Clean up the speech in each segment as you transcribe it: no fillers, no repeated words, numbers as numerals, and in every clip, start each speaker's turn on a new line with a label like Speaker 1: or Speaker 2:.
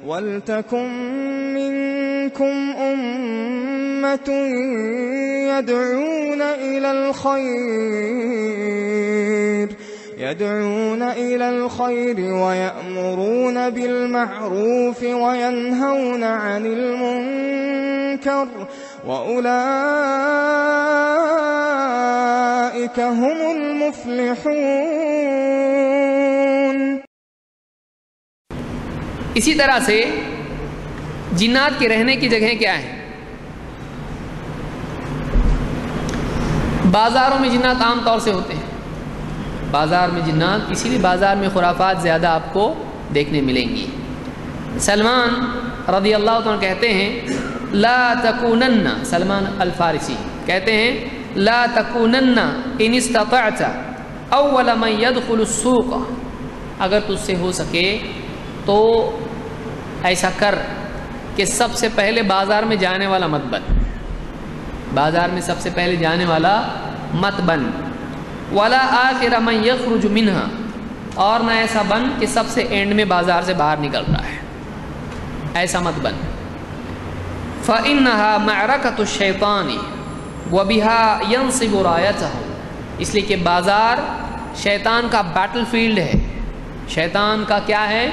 Speaker 1: وَلْتَكُن مِّنكُمْ أُمَّةٌ يَدْعُونَ إِلَى الْخَيْرِ وَيَأْمُرُونَ بِالْمَعْرُوفِ وَيَنْهَوْنَ عَنِ الْمُنكَرِ وَأُولَئِكَ هُمُ الْمُفْلِحُونَ۔
Speaker 2: اسی طرح سے جنات کے رہنے کی جگہیں کیا ہیں؟ بازاروں میں جنات عام طور سے ہوتے ہیں، بازار میں جنات، اسی لیے بازار میں خرافات زیادہ آپ کو دیکھنے ملیں گی۔ سلمان رضی اللہ عنہ کہتے ہیں لا تکونن، سلمان الفارسی کہتے ہیں لا تکونن ان استطعت اول من يدخل السوق، اگر تجھ سے ہو سکے تو ایسا کر کہ سب سے پہلے بازار میں جانے والا مت بن، بازار میں سب سے پہلے جانے والا مت بن، ولا آخر من یخرج منها، اور نہ ایسا بن کہ سب سے اینڈ میں بازار سے باہر نکل رہا ہے، ایسا مت بن۔ فإنها معركة الشیطان وبها ينصب رايته، اس لیے کہ بازار شیطان کا بیٹل فیلڈ ہے، شیطان کا کیا ہے؟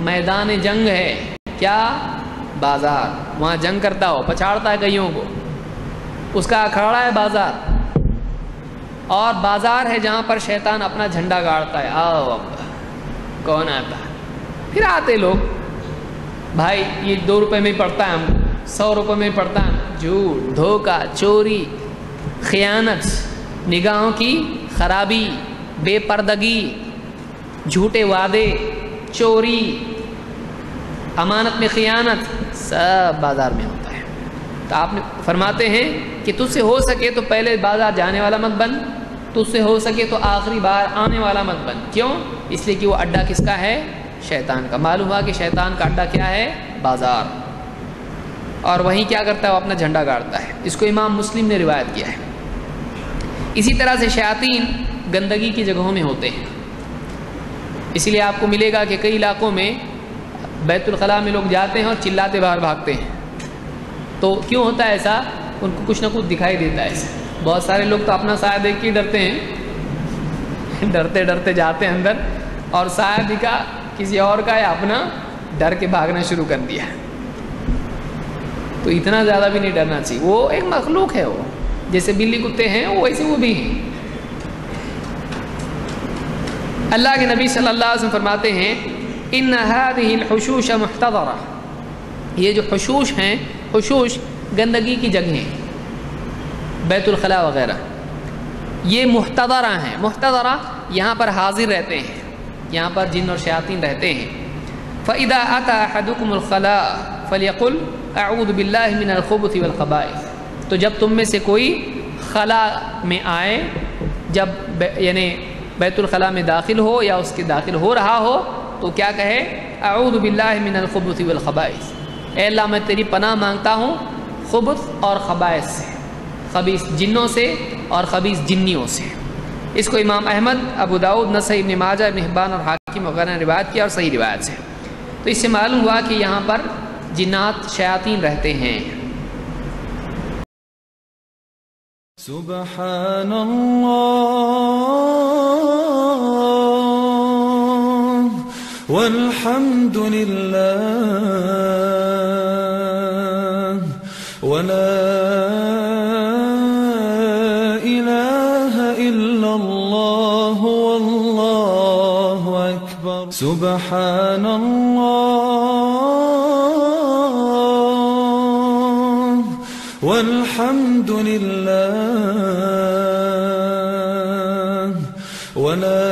Speaker 2: میدان جنگ ہے۔ کیا؟ بازار، وہاں جنگ کرتا ہو، پچھاڑتا ہے کئیوں کو، اس کا اکھاڑا ہے بازار، اور بازار ہے جہاں پر شیطان اپنا جھنڈا گاڑتا ہے، آؤ اب کون آتا ہے؟ پھر آتے لوگ، بھائی یہ 2 روپے میں پڑتا ہے، ہم 100 روپے میں پڑتا ہے، جھوٹ، دھوکہ، چوری، خیانت، نگاہوں کی خرابی، بے پردگی، جھوٹے وعدے، چوری، امانت میں خیانت، سب بازار میں ہوتا ہے۔ تو آپ نے فرماتے ہیں کہ تجھ سے ہو سکے تو پہلے بازار جانے والا مت بن، تجھ سے ہو سکے تو آخری بار آنے والا مت بن۔ کیوں؟ اس لیے کہ وہ اڈا کس کا ہے؟ شیطان کا۔ معلوم ہوا کہ شیطان کا اڈا کیا ہے؟ بازار، اور وہیں کیا کرتا ہے؟ وہ اپنا جھنڈا گاڑتا ہے۔ اس کو امام مسلم نے روایت کیا ہے۔ اسی طرح سے شیاطین گندگی کی جگہوں میں ہوتے ہیں، اسی لیے آپ کو ملے گا کہ کئی علاقوں میں بیت الخلاء میں لوگ جاتے ہیں اور چلاتے باہر بھاگتے ہیں۔ تو کیوں ہوتا ہے ایسا؟ ان کو کچھ نہ کچھ دکھائی دیتا ہے ایسا۔ بہت سارے لوگ تو اپنا سایہ دیکھ کے ڈرتے ہیں، ڈرتے ڈرتے جاتے ہیں اندر، اور سایہ دکھا کسی اور کا ہے، اپنا ڈر کے بھاگنا شروع کر دیا۔ تو اتنا زیادہ بھی نہیں ڈرنا چاہیے، وہ ایک مخلوق ہے، وہ جیسے بلی کتے ہیں ویسے وہ بھی ہیں۔ اللہ کے نبی صلی اللہ علیہ وسلم فرماتے ہیں ان هذه الحشوش محتضرہ، یہ جو حشوش ہیں، حشوش گندگی کی جگہیں، بیت الخلاء وغیرہ، یہ محتضرہ ہیں۔ محتضرہ یہاں پر حاضر رہتے ہیں، یہاں پر جن اور شیاطین رہتے ہیں۔ فَإِذَا أَتَى أَحَدُكُمُ الْخَلَاءَ فَلْيَقُلْ أَعُوذُ بِاللَّهِ مِنَ الْخُبُثِ وَالْخَبَائِثِ، تو جب تم میں سے کوئی خلاء میں آئے، جب یعنی بیت الخلاء میں داخل ہو یا اس کے داخل ہو رہا ہو، تو کیا کہے؟ اعوذ باللہ من الخبث والخبائث، اے اللہ میں تیری پناہ مانگتا ہوں خبث اور خبائث سے، خبیث جنوں سے اور خبیث جنیوں سے۔ اس کو امام احمد، ابو داؤد، نسائی، ابن ماجہ، ابن حبان اور حاکم وغیرہ نے روایت کیا، اور صحیح روایت سے۔ تو اس سے معلوم ہوا کہ یہاں پر جنات، شیاطین رہتے ہیں۔
Speaker 1: سبحان اللہ والحمد للہ ولا الہ الا اللہ واللہ اکبر۔ سبحان اللہ والحمد للہ ولا